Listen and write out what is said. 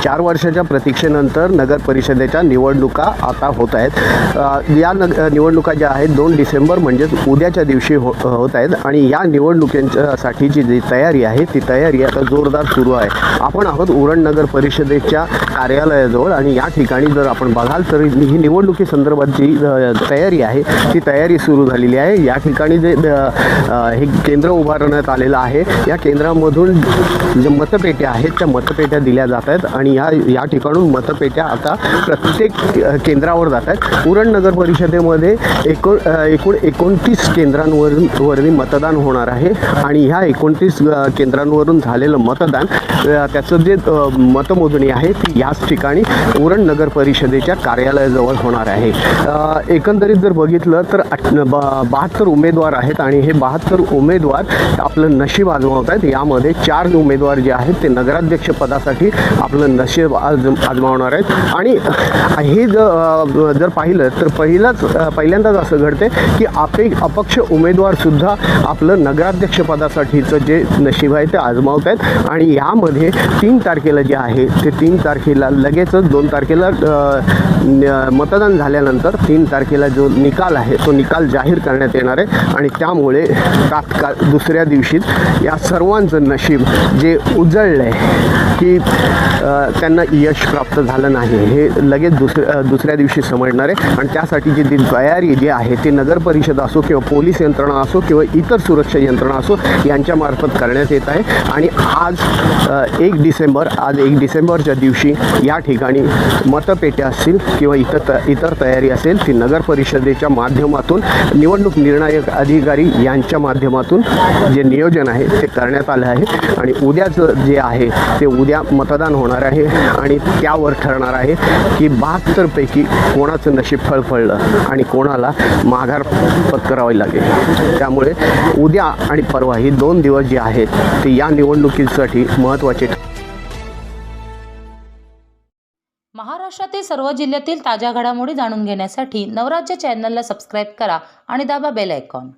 4 वर्षाच्या प्रतीक्षेनंतर नगर परिषदेच्या निवडणुका आता होत आहेत। या निवडणुका ज्या आहेत 2 डिसेंबर म्हणजेच उद्याच्या दिवशी होत आहेत आणि या निवडणुकीसाठीची जी तयारी आहे ती तयारी आता जोरदार सुरू आहे। आपण आहोत उरण नगर परिषदेच्या कार्यालयाजवळ आणि या ठिकाणी जर आपण बघाल तर ही निवडणुकीसंदर्भातची तयारी आहे ती तयारी सुरू झालेली आहे। या ठिकाणी जे हे केंद्र उभारण्यात आलेलं आहे या केंद्रामधून जे मतपेट्या आहेत त्या मतपेट्या दिल्या जात आहेत आणि या ठिकाणून मतपेट्या आता प्रत्येक केंद्रावर जात आहेत। उरण नगर परिषदेमध्ये एकूण 29 केंद्रांवरून मतदान होणार आहे आणि ह्या 29 केंद्रांवरून झालेलं मतदान त्याचं जे मतमोजणी आहे ती याच ठिकाणी उरण नगर परिषदेच्या कार्यालयाजवळ होणार आहे। एकंदरीत जर बघितलं तर 72 उमेदवार आहेत आणि हे 72 उमेदवार आपलं नशीब आजमावत आहेत। यामध्ये 4 उमेदवार जे आहेत ते नगराध्यक्ष पदासाठी आपलं नशीब आजमावणार आहेत आणि हे जर पाहिलं तर पहिल्यांदाच असं घडते की अपक्ष उमेदवार सुद्धा आपलं नगराध्यक्ष पदासाठीचं जे नशीब आहे ते आजमावत आहेत आणि यामध्ये 3 तारखेला जे आहे ते 3 तारखेला लगेचच 2 तारखेला मतदान झाल्यानंतर 3 तारखेला जो निकाल आहे तो निकाल जाहीर करण्यात येणार आहे आणि त्यामुळे तात्काळ दुसऱ्या दिवशीच या सर्वांचं नशीब जे उजळलं आहे की त्यांना यश प्राप्त झालं नाही हे लगेच दुसऱ्या दिवशी समजणार आहे आणि त्यासाठीची जी तयारी जी आहे ती नगर परिषद असो किंवा पोलीस यंत्रणा असो किंवा इतर सुरक्षा यंत्रणा असो यांच्यामार्फत करण्यात येत आहे। आणि आज 1 डिसेंबरच्या दिवशी या ठिकाणी मतपेट्या असतील किंवा इतर तयारी असेल ती नगर परिषदेच्या माध्यमातून निवडणूक निर्णायक अधिकारी यांच्या माध्यमातून जे नियोजन आहे ते करण्यात आलं आहे आणि उद्याचं जे आहे ते उद्या मतदान होणार आहे आणि त्यावर ठरणार आहे की 72 पैकी कोणाचं नशीब फळफळलं आणि कोणाला माघार पत्करावी लागेल। त्यामुळे उद्या आणि परवा ही 2 दिवस जे आहेत ते या निवडणुकीसाठी महत्त्वाचे। महाराष्ट्रातील सर्व जिल्ह्यातील ताज्या घडामोडी जाणून घेण्यासाठी नवराज्य चॅनलला सबस्क्राईब करा आणि दाबा बेल आयकॉन।